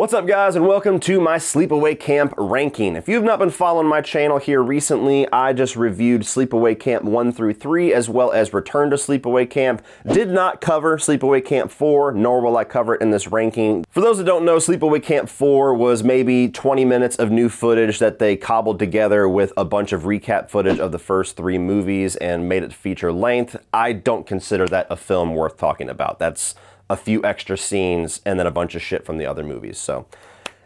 What's up guys, and welcome to my Sleepaway Camp ranking. If you've not been following my channel here recently, I just reviewed Sleepaway Camp 1 through 3 as well as Return to Sleepaway Camp. Did not cover Sleepaway Camp 4, nor will I cover it in this ranking. For those that don't know, Sleepaway Camp 4 was maybe 20 minutes of new footage that they cobbled together with a bunch of recap footage of the first 3 movies and made it feature length. I don't consider that a film worth talking about. That's a few extra scenes and then a bunch of shit from the other movies. So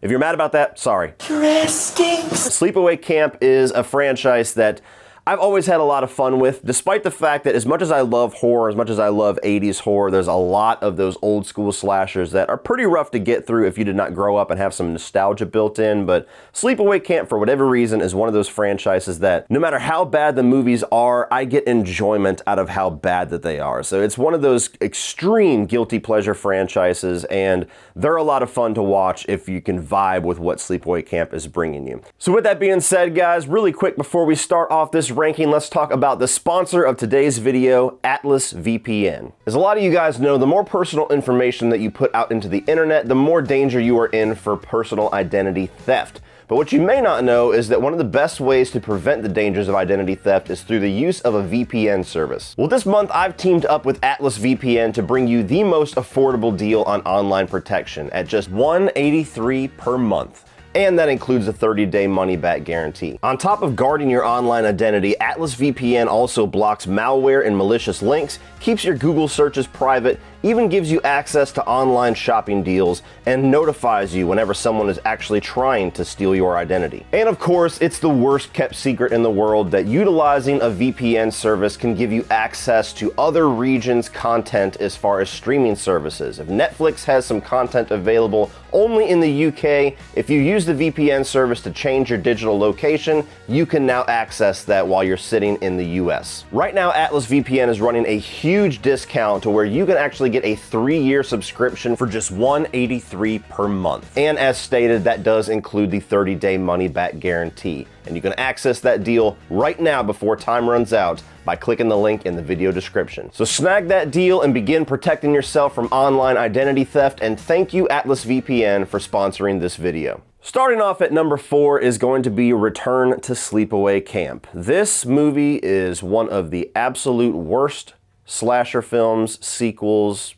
if you're mad about that, sorry. Sleepaway Camp is a franchise that I've always had a lot of fun with, despite the fact that as much as I love horror, as much as I love 80s horror, there's a lot of those old school slashers that are pretty rough to get through if you did not grow up and have some nostalgia built in. But Sleepaway Camp, for whatever reason, is one of those franchises that no matter how bad the movies are, I get enjoyment out of how bad that they are. So it's one of those extreme guilty pleasure franchises, and they're a lot of fun to watch if you can vibe with what Sleepaway Camp is bringing you. So with that being said, guys, really quick before we start off this ranking, let's talk about the sponsor of today's video, Atlas VPN. As a lot of you guys know, the more personal information that you put out into the internet, the more danger you are in for personal identity theft. But what you may not know is that one of the best ways to prevent the dangers of identity theft is through the use of a VPN service. Well, this month I've teamed up with Atlas VPN to bring you the most affordable deal on online protection at just $183 per month. And that includes a 30-day money-back guarantee. On top of guarding your online identity, Atlas VPN also blocks malware and malicious links, keeps your Google searches private, even gives you access to online shopping deals, and notifies you whenever someone is actually trying to steal your identity. And of course, it's the worst kept secret in the world that utilizing a VPN service can give you access to other regions' content as far as streaming services. If Netflix has some content available only in the UK, if you use the VPN service to change your digital location, you can now access that while you're sitting in the US. Right now, Atlas VPN is running a huge discount to where you can actually get a 3-year subscription for just $183 per month. And as stated, that does include the 30-day money-back guarantee. And you can access that deal right now before time runs out by clicking the link in the video description. So snag that deal and begin protecting yourself from online identity theft, and thank you Atlas VPN for sponsoring this video. Starting off at number 4 is going to be Return to Sleepaway Camp. This movie is one of the absolute worst slasher films, sequels,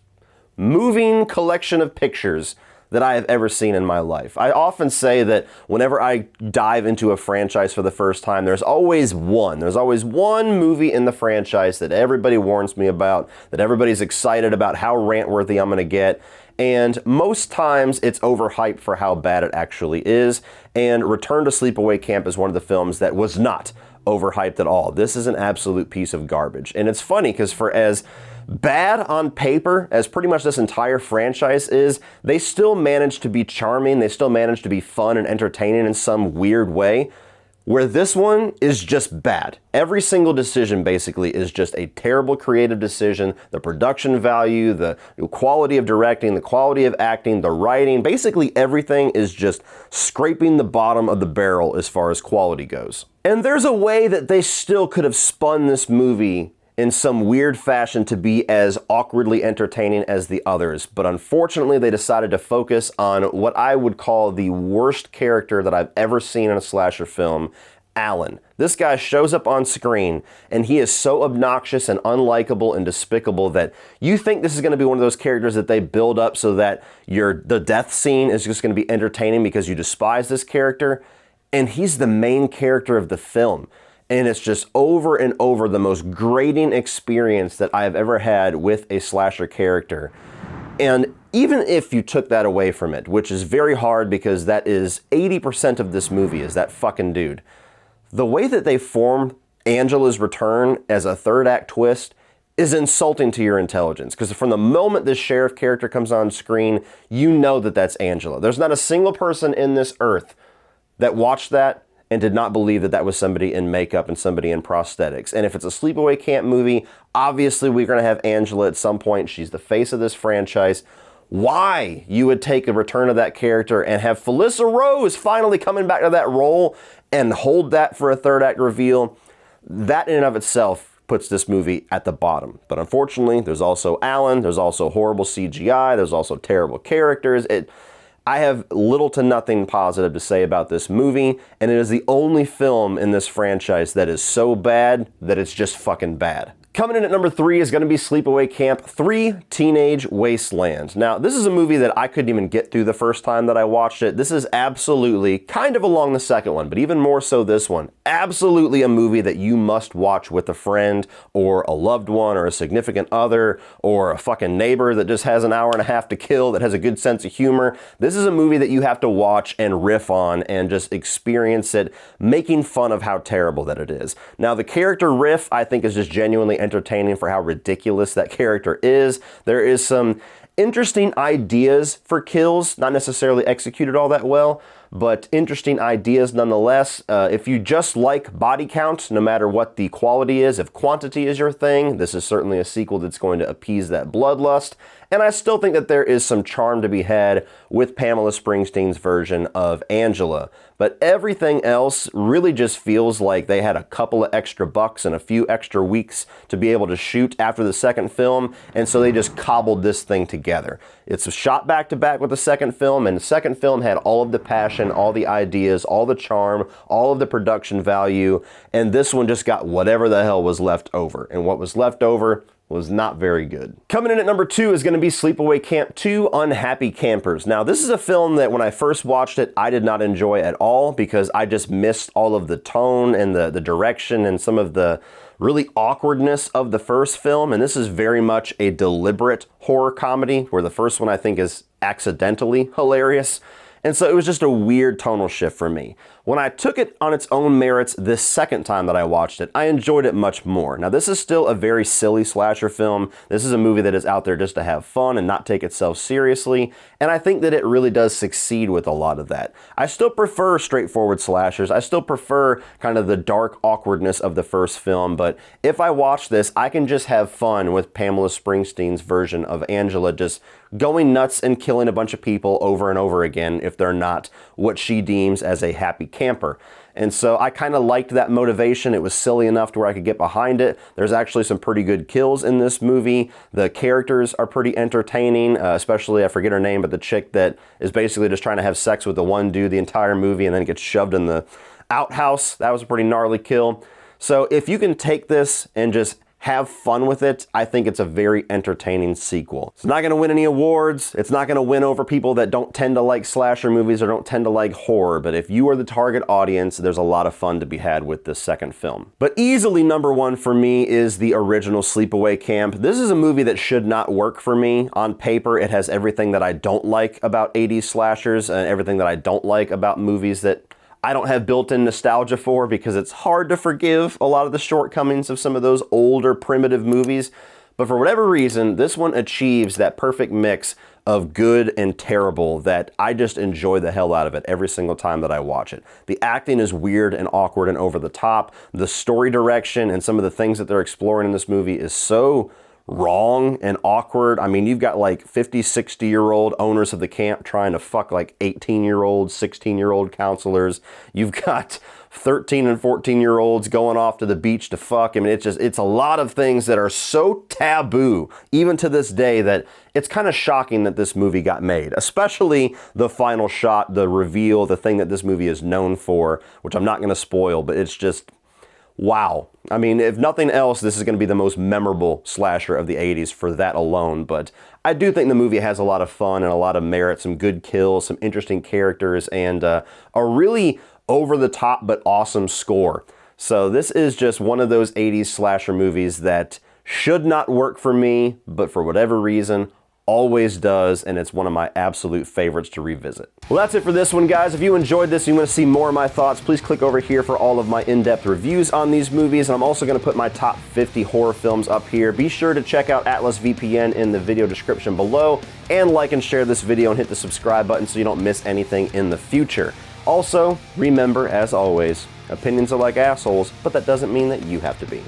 moving collection of pictures that I have ever seen in my life. I often say that whenever I dive into a franchise for the first time, there's always one movie in the franchise that everybody warns me about, that everybody's excited about how rant-worthy I'm gonna get, and most times it's overhyped for how bad it actually is, and Return to Sleepaway Camp is one of the films that was not overhyped at all. This is an absolute piece of garbage. And it's funny because for as bad on paper as pretty much this entire franchise is, they still manage to be charming, they still manage to be fun and entertaining in some weird way, where this one is just bad. Every single decision basically is just a terrible creative decision. The production value, the quality of directing, the quality of acting, the writing, basically everything is just scraping the bottom of the barrel as far as quality goes. And there's a way that they still could have spun this movie in some weird fashion to be as awkwardly entertaining as the others, but unfortunately they decided to focus on what I would call the worst character that I've ever seen in a slasher film, Alan. This guy shows up on screen and he is so obnoxious and unlikable and despicable that you think this is going to be one of those characters that they build up so that the death scene is just going to be entertaining because you despise this character, and he's the main character of the film. And it's just over and over the most grating experience that I have ever had with a slasher character. And even if you took that away from it, which is very hard because that is 80% of this movie is that fucking dude, the way that they form Angela's return as a third act twist is insulting to your intelligence. Because from the moment this sheriff character comes on screen, you know that that's Angela. There's not a single person in this earth that watched that and did not believe that that was somebody in makeup and somebody in prosthetics. And if it's a Sleepaway Camp movie, obviously we're gonna have Angela at some point. She's the face of this franchise. Why you would take a return of that character and have Felissa Rose finally coming back to that role and hold that for a third act reveal, that in and of itself puts this movie at the bottom. But unfortunately, there's also Alan, there's also horrible CGI, there's also terrible characters. I have little to nothing positive to say about this movie, and it is the only film in this franchise that is so bad that it's just fucking bad. Coming in at number 3 is going to be Sleepaway Camp 3: Teenage Wasteland. Now, this is a movie that I couldn't even get through the first time that I watched it. This is absolutely kind of along the second one, but even more so this one. Absolutely a movie that you must watch with a friend or a loved one or a significant other or a fucking neighbor that just has an hour and a half to kill that has a good sense of humor. This is a movie that you have to watch and riff on and just experience it, making fun of how terrible that it is. Now, the character riff, I think, is just genuinely entertaining for how ridiculous that character is. There is some interesting ideas for kills, not necessarily executed all that well, but interesting ideas nonetheless. If you just like body count, no matter what the quality is, if quantity is your thing, this is certainly a sequel that's going to appease that bloodlust. And I still think that there is some charm to be had with Pamela Springsteen's version of Angela. But everything else really just feels like they had a couple of extra bucks and a few extra weeks to be able to shoot after the second film, and so they just cobbled this thing together. It's shot back to back with the second film, and the second film had all of the passion, all the ideas, all the charm, all of the production value, and this one just got whatever the hell was left over. And what was left over was not very good. Coming in at number 2 is going to be Sleepaway Camp 2: Unhappy Campers. Now, this is a film that when I first watched it, I did not enjoy at all because I just missed all of the tone and the direction and some of the really awkwardness of the first film. And this is very much a deliberate horror comedy, where the first one I think is accidentally hilarious. And so it was just a weird tonal shift for me. When I took it on its own merits this second time that I watched it, I enjoyed it much more. Now, this is still a very silly slasher film. This is a movie that is out there just to have fun and not take itself seriously, and I think that it really does succeed with a lot of that. I still prefer straightforward slashers. I still prefer kind of the dark awkwardness of the first film, but if I watch this, I can just have fun with Pamela Springsteen's version of Angela just going nuts and killing a bunch of people over and over again if they're not what she deems as a happy camper. And so I kind of liked that motivation. It was silly enough to where I could get behind it. There's actually some pretty good kills in this movie. The characters are pretty entertaining, especially, I forget her name, but the chick that is basically just trying to have sex with the one dude the entire movie and then gets shoved in the outhouse. That was a pretty gnarly kill. So if you can take this and just have fun with it, I think it's a very entertaining sequel. It's not going to win any awards. It's not going to win over people that don't tend to like slasher movies or don't tend to like horror, but if you are the target audience, there's a lot of fun to be had with this second film. But easily number 1 for me is the original Sleepaway Camp. This is a movie that should not work for me. On paper, it has everything that I don't like about 80s slashers and everything that I don't like about movies that I don't have built-in nostalgia for, because it's hard to forgive a lot of the shortcomings of some of those older primitive movies. But for whatever reason, this one achieves that perfect mix of good and terrible that I just enjoy the hell out of it every single time that I watch it. The acting is weird and awkward and over the top. The story direction and some of the things that they're exploring in this movie is so wrong and awkward. I mean, you've got like 50, 60-year-old owners of the camp trying to fuck like 18-year-old, 16-year-old counselors. You've got 13 and 14-year-olds going off to the beach to fuck. I mean, it's a lot of things that are so taboo, even to this day, that it's kind of shocking that this movie got made, especially the final shot, the reveal, the thing that this movie is known for, which I'm not going to spoil, but it's just wow. I mean, if nothing else, this is going to be the most memorable slasher of the 80s for that alone, but I do think the movie has a lot of fun and a lot of merit, some good kills, some interesting characters, and a really over-the-top but awesome score. So this is just one of those 80s slasher movies that should not work for me, but for whatever reason, always does, and it's one of my absolute favorites to revisit. Well, that's it for this one, guys. If you enjoyed this and you want to see more of my thoughts, please click over here for all of my in-depth reviews on these movies, and I'm also going to put my top 50 horror films up here. Be sure to check out Atlas VPN in the video description below, and like and share this video and hit the subscribe button so you don't miss anything in the future. Also, remember, as always, opinions are like assholes, but that doesn't mean that you have to be.